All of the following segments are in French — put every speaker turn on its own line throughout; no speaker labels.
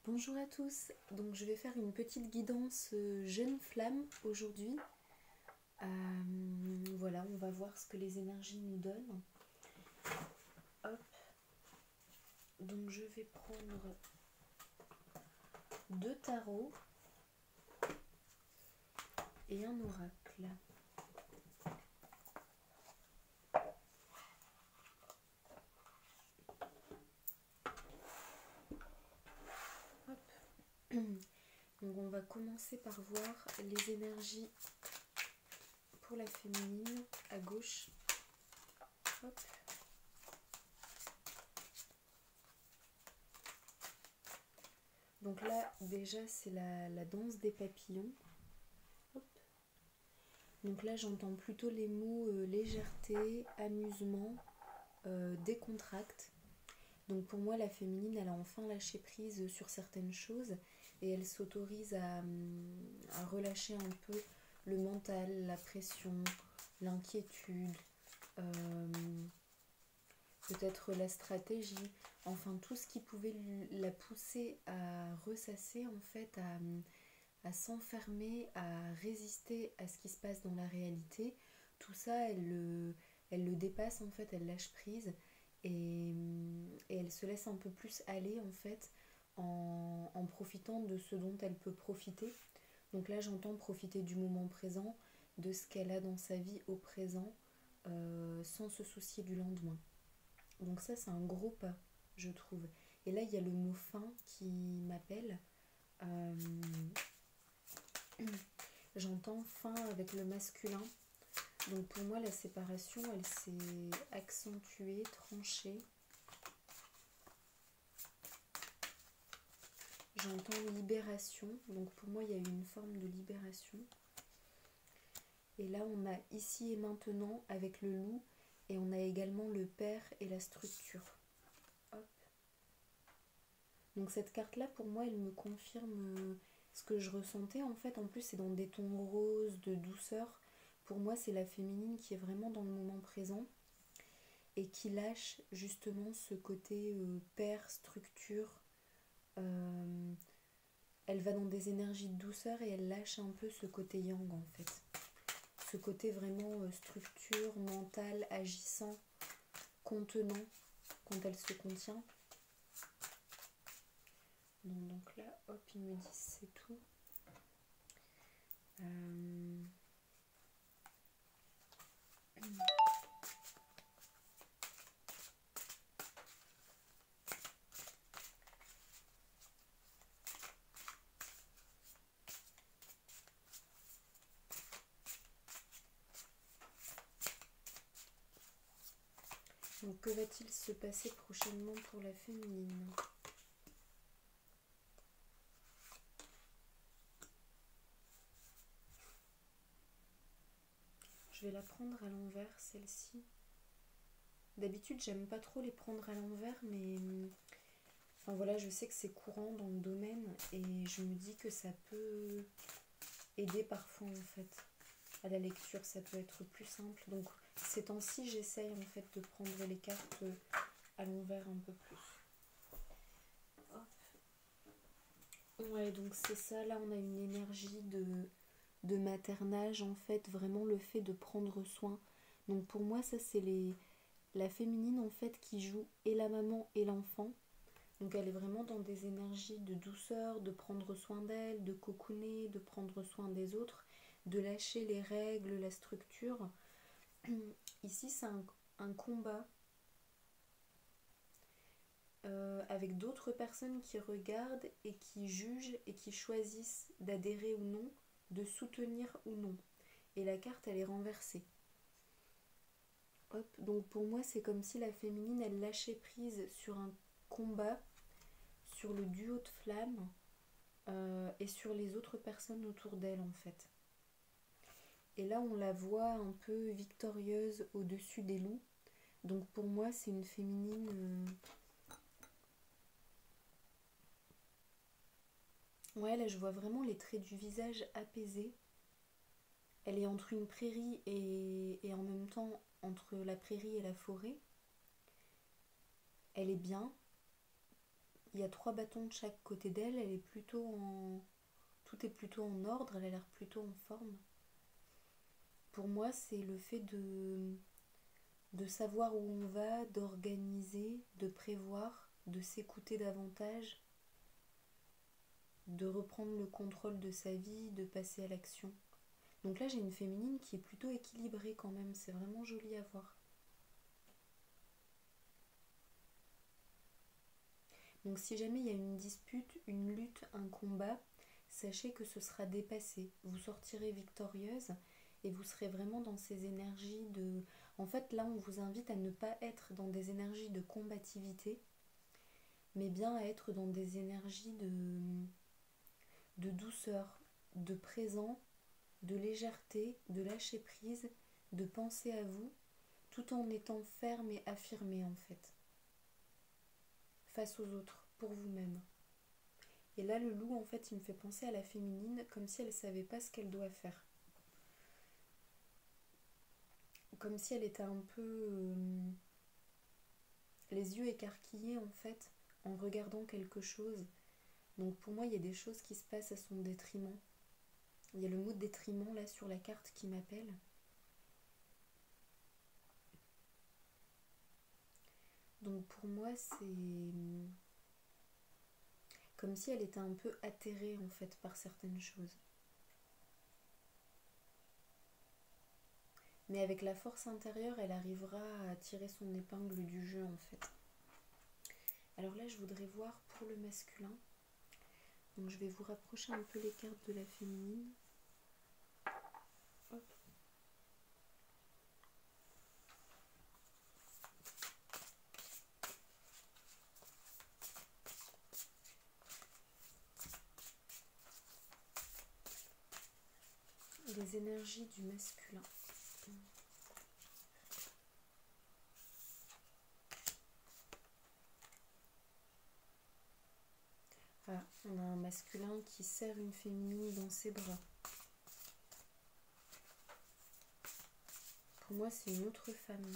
Bonjour à tous, donc je vais faire une petite guidance jeune flamme aujourd'hui. Voilà, on va voir ce que les énergies nous donnent. Hop, donc je vais prendre deux tarots et un oracle. Hop. Donc on va commencer par voir les énergies pour la féminine à gauche. Hop. Donc là déjà c'est la danse des papillons. Hop. Donc là j'entends plutôt les mots légèreté, amusement, décontracte. Donc pour moi la féminine elle a enfin lâché prise sur certaines choses et elle s'autorise à relâcher un peu le mental, la pression, l'inquiétude, peut-être la stratégie, enfin tout ce qui pouvait la pousser à ressasser en fait, à s'enfermer, à résister à ce qui se passe dans la réalité. Tout ça, elle le dépasse en fait, elle lâche prise et elle se laisse un peu plus aller en fait en profitant de ce dont elle peut profiter. Donc là, j'entends profiter du moment présent, de ce qu'elle a dans sa vie au présent, sans se soucier du lendemain. Donc ça, c'est un gros pas, je trouve. Et là, il y a le mot fin qui m'appelle. Euh, J'entends fin avec le masculin. Donc pour moi, la séparation, elle s'est accentuée, tranchée. J'entends libération. Donc pour moi, il y a eu une forme de libération. Et là, on a ici et maintenant avec le loup. Et on a également le père et la structure. Hop. Donc cette carte-là, pour moi, elle me confirme ce que je ressentais. En fait, en plus, c'est dans des tons roses, de douceur. Pour moi, c'est la féminine qui est vraiment dans le moment présent et qui lâche justement ce côté père, structure. Euh, Elle va dans des énergies de douceur et elle lâche un peu ce côté yang en fait. Ce côté vraiment structure, mental, agissant, contenant quand elle se contient. Donc là, hop, ils me disent c'est tout. Donc que va-t-il se passer prochainement pour la féminine ? Je vais la prendre à l'envers, celle-ci. D'habitude, j'aime pas trop les prendre à l'envers, mais enfin voilà, je sais que c'est courant dans le domaine et je me dis que ça peut aider parfois en fait à la lecture, ça peut être plus simple. Donc ces temps-ci, j'essaye en fait de prendre les cartes à l'envers un peu plus. Hop. Ouais, donc c'est ça, là on a une énergie de maternage en fait, vraiment le fait de prendre soin. Donc pour moi, ça c'est la féminine en fait qui joue et la maman et l'enfant. Donc elle est vraiment dans des énergies de douceur, de prendre soin d'elle, de cocooner, de prendre soin des autres, de lâcher les règles, la structure. Ici c'est un combat avec d'autres personnes qui regardent et qui jugent et qui choisissent d'adhérer ou non, de soutenir ou non. Et la carte elle est renversée. Hop, donc pour moi c'est comme si la féminine elle lâchait prise sur un combat, sur le duo de flammes et sur les autres personnes autour d'elle en fait. Et là on la voit un peu victorieuse au-dessus des loups. Donc pour moi c'est une féminine... Ouais, là je vois vraiment les traits du visage apaisés. Elle est entre une prairie et en même temps entre la prairie et la forêt. Elle est bien. il y a 3 bâtons de chaque côté d'elle, elle est plutôt en... Tout est plutôt en ordre, elle a l'air plutôt en forme. Pour moi, c'est le fait de savoir où on va, d'organiser, de prévoir, de s'écouter davantage, de reprendre le contrôle de sa vie, de passer à l'action. Donc là, j'ai une féminine qui est plutôt équilibrée quand même, c'est vraiment joli à voir. Donc si jamais il y a une dispute, une lutte, un combat, sachez que ce sera dépassé. Vous sortirez victorieuse et vous serez vraiment dans ces énergies de... En fait, là, on vous invite à ne pas être dans des énergies de combativité, mais bien à être dans des énergies de douceur, de présent, de légèreté, de lâcher prise, de penser à vous, tout en étant ferme et affirmé en fait, face aux autres, pour vous-même. Et là, le loup, en fait, il me fait penser à la féminine, comme si elle ne savait pas ce qu'elle doit faire. Comme si elle était un peu les yeux écarquillés, en fait, en regardant quelque chose. Donc pour moi, il y a des choses qui se passent à son détriment. Il y a le mot détriment, là, sur la carte qui m'appelle. Donc pour moi, c'est comme si elle était un peu atterrée, en fait, par certaines choses. Mais avec la force intérieure, elle arrivera à tirer son épingle du jeu, en fait. Alors là, je voudrais voir pour le masculin. Donc je vais vous rapprocher un peu les cartes de la féminine. Hop. Les énergies du masculin. Ah, on a un masculin qui serre une féminine dans ses bras. Pour moi, c'est une autre femme.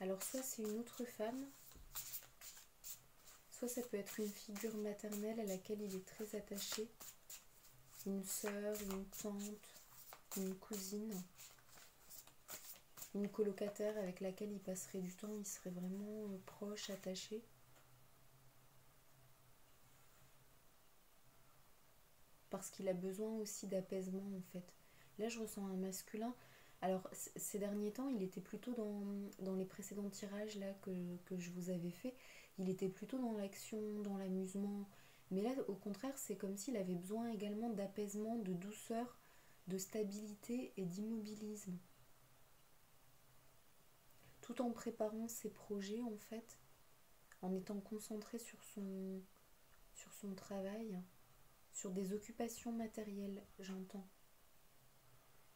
Alors, soit c'est une autre femme, soit ça peut être une figure maternelle à laquelle il est très attaché. Une sœur, une tante, une cousine, une colocataire avec laquelle il passerait du temps, il serait vraiment proche, attaché. Parce qu'il a besoin aussi d'apaisement en fait. Là je ressens un masculin. Alors ces derniers temps il était plutôt dans les précédents tirages là que je vous avais fait, il était plutôt dans l'action, dans l'amusement. Mais là au contraire c'est comme s'il avait besoin également d'apaisement, de douceur, de stabilité et d'immobilisme. Tout en préparant ses projets en fait, en étant concentré sur son travail, sur des occupations matérielles, j'entends.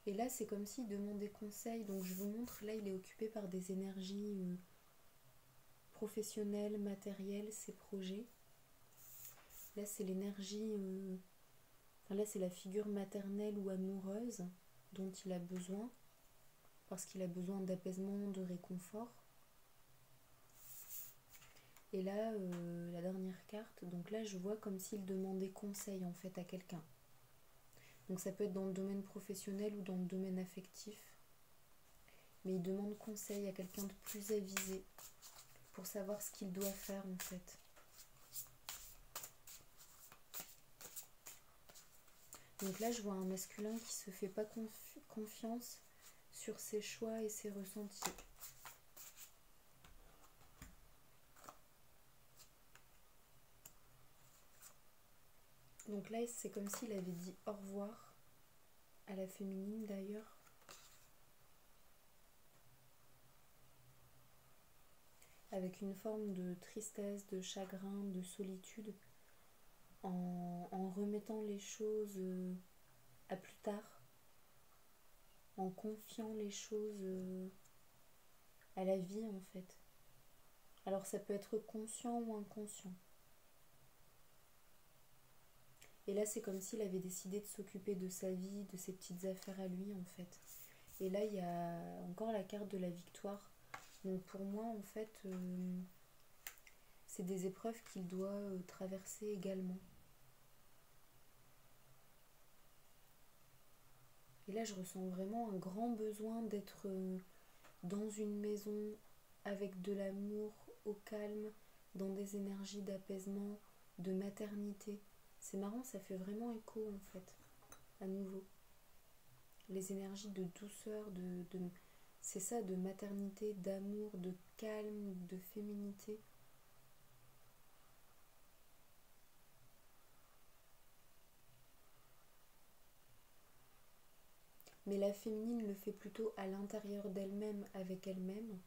Et là, c'est comme s'il demandait conseil. Donc, je vous montre, là, il est occupé par des énergies professionnelles, matérielles, ses projets. Là, c'est l'énergie... Enfin, là, c'est la figure maternelle ou amoureuse dont il a besoin. Parce qu'il a besoin d'apaisement, de réconfort. Et là, la dernière carte, donc là, je vois comme s'il demandait conseil, en fait, à quelqu'un. Donc ça peut être dans le domaine professionnel ou dans le domaine affectif. Mais il demande conseil à quelqu'un de plus avisé pour savoir ce qu'il doit faire en fait. Donc là je vois un masculin qui se fait pas confiance sur ses choix et ses ressentis. Donc là c'est comme s'il avait dit au revoir à la féminine d'ailleurs. Avec une forme de tristesse, de chagrin, de solitude, en remettant les choses à plus tard, en confiant les choses à la vie en fait. Alors ça peut être conscient ou inconscient. Et là c'est comme s'il avait décidé de s'occuper de sa vie, de ses petites affaires à lui en fait. Et là il y a encore la carte de la victoire. Donc pour moi, en fait, c'est des épreuves qu'il doit traverser également. Et là, je ressens vraiment un grand besoin d'être dans une maison avec de l'amour, au calme, dans des énergies d'apaisement, de maternité. C'est marrant, ça fait vraiment écho en fait, à nouveau. Les énergies de douceur, c'est ça, de maternité, d'amour, de calme, de féminité. Mais la féminine le fait plutôt à l'intérieur d'elle-même, avec elle-même.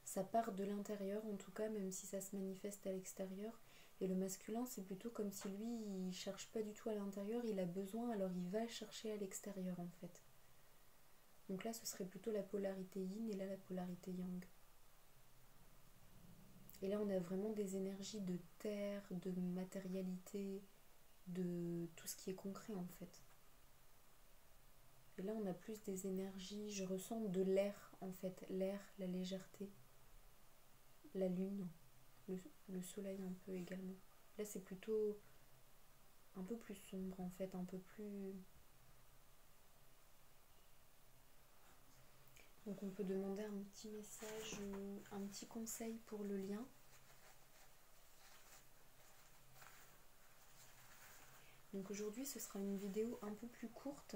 Ça part de l'intérieur en tout cas, même si ça se manifeste à l'extérieur. Et le masculin, c'est plutôt comme si lui, il cherche pas du tout à l'intérieur, il a besoin, alors il va chercher à l'extérieur en fait. Donc là, ce serait plutôt la polarité yin et là, la polarité yang. Et là, on a vraiment des énergies de terre, de matérialité, de tout ce qui est concret en fait. Et là, on a plus des énergies, je ressens de l'air en fait, l'air, la légèreté, la lune, le soleil un peu également. Là, c'est plutôt un peu plus sombre en fait, un peu plus... Donc on peut demander un petit message ou un petit conseil pour le lien. Donc aujourd'hui, ce sera une vidéo un peu plus courte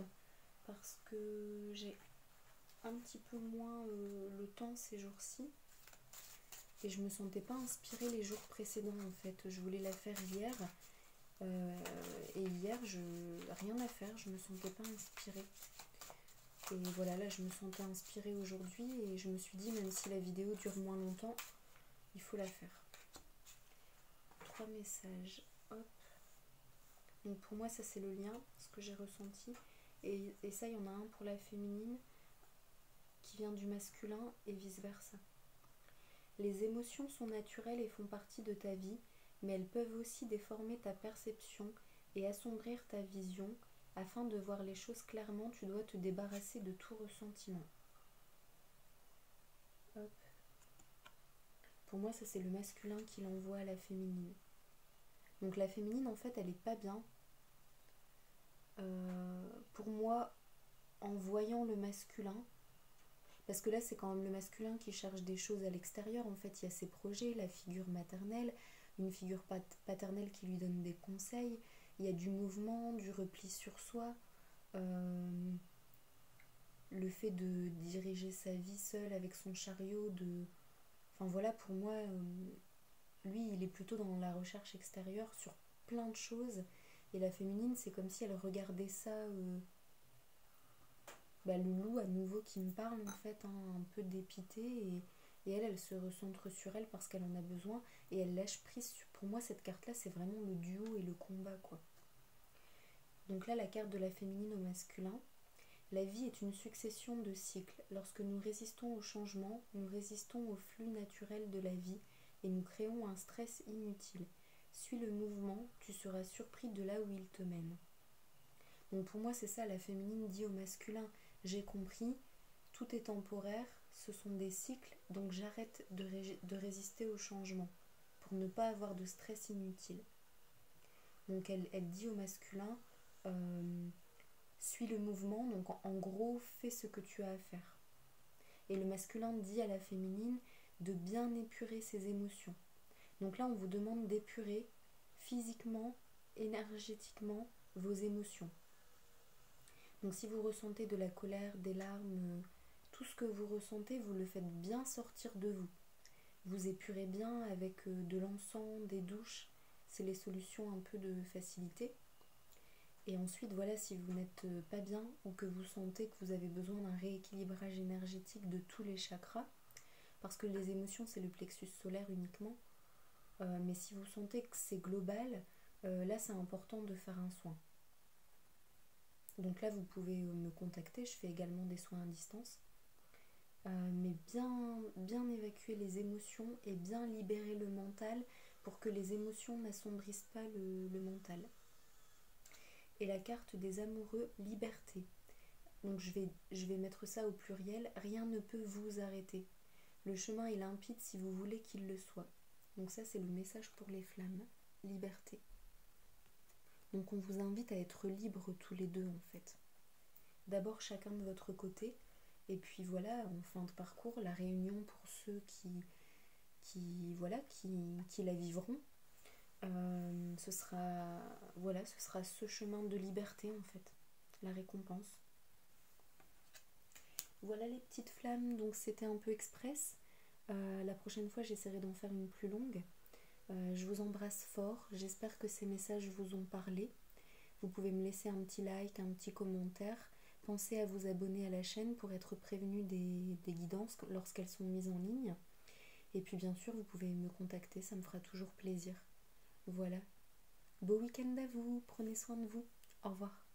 parce que j'ai un petit peu moins le temps ces jours-ci. Et je me sentais pas inspirée les jours précédents en fait. Je voulais la faire hier. Et hier, rien à faire, je me sentais pas inspirée. Et voilà, là je me sentais inspirée aujourd'hui et je me suis dit, même si la vidéo dure moins longtemps, il faut la faire. 3 messages, hop. Donc pour moi ça c'est le lien, ce que j'ai ressenti. Et ça il y en a un pour la féminine qui vient du masculin et vice versa. Les émotions sont naturelles et font partie de ta vie, mais elles peuvent aussi déformer ta perception et assombrir ta vision. Afin de voir les choses clairement, tu dois te débarrasser de tout ressentiment. Hop. Pour moi, ça c'est le masculin qui l'envoie à la féminine. Donc la féminine, en fait, elle est pas bien. Pour moi, en voyant le masculin, parce que là, c'est quand même le masculin qui cherche des choses à l'extérieur. En fait, il y a ses projets, la figure maternelle, une figure paternelle qui lui donne des conseils. Il y a du mouvement, du repli sur soi. Le fait de diriger sa vie seul avec son chariot. Enfin voilà, pour moi, lui, il est plutôt dans la recherche extérieure sur plein de choses. Et la féminine, c'est comme si elle regardait ça... le loup à nouveau qui me parle en fait, hein, un peu dépité et elle se recentre sur elle parce qu'elle en a besoin et elle lâche prise. Pour moi cette carte là c'est vraiment le duo et le combat quoi. Donc là la carte de la féminine au masculin, la vie est une succession de cycles. Lorsque nous résistons au changement, nous résistons au flux naturel de la vie et nous créons un stress inutile. Suis le mouvement, tu seras surpris de là où il te mène. Donc pour moi c'est ça, la féminine dit au masculin, j'ai compris, tout est temporaire, ce sont des cycles, donc j'arrête de résister au changement pour ne pas avoir de stress inutile. Donc elle dit au masculin, suis le mouvement, donc en gros fais ce que tu as à faire. Et le masculin dit à la féminine de bien épurer ses émotions. Donc là on vous demande d'épurer physiquement, énergétiquement vos émotions. Donc si vous ressentez de la colère, des larmes, tout ce que vous ressentez, vous le faites bien sortir de vous. Vous épurez bien avec de l'encens, des douches, c'est les solutions un peu de facilité. Et ensuite, voilà, si vous n'êtes pas bien ou que vous sentez que vous avez besoin d'un rééquilibrage énergétique de tous les chakras, parce que les émotions, c'est le plexus solaire uniquement, mais si vous sentez que c'est global, là, c'est important de faire un soin. Donc là, vous pouvez me contacter, je fais également des soins à distance. Mais bien évacuer les émotions et bien libérer le mental pour que les émotions n'assombrissent pas le mental. Et la carte des amoureux, liberté. Donc je vais mettre ça au pluriel, rien ne peut vous arrêter. Le chemin est limpide si vous voulez qu'il le soit. Donc ça, c'est le message pour les flammes. Liberté. Donc on vous invite à être libres tous les deux en fait. D'abord chacun de votre côté, et puis voilà, en fin de parcours, la réunion pour ceux qui la vivront. Ce sera ce chemin de liberté en fait, la récompense. Voilà les petites flammes, donc c'était un peu express. La prochaine fois j'essaierai d'en faire une plus longue. Je vous embrasse fort, j'espère que ces messages vous ont parlé. Vous pouvez me laisser un petit like, un petit commentaire. Pensez à vous abonner à la chaîne pour être prévenu des guidances lorsqu'elles sont mises en ligne. Et puis bien sûr, vous pouvez me contacter, ça me fera toujours plaisir. Voilà. Beau week-end à vous, prenez soin de vous. Au revoir.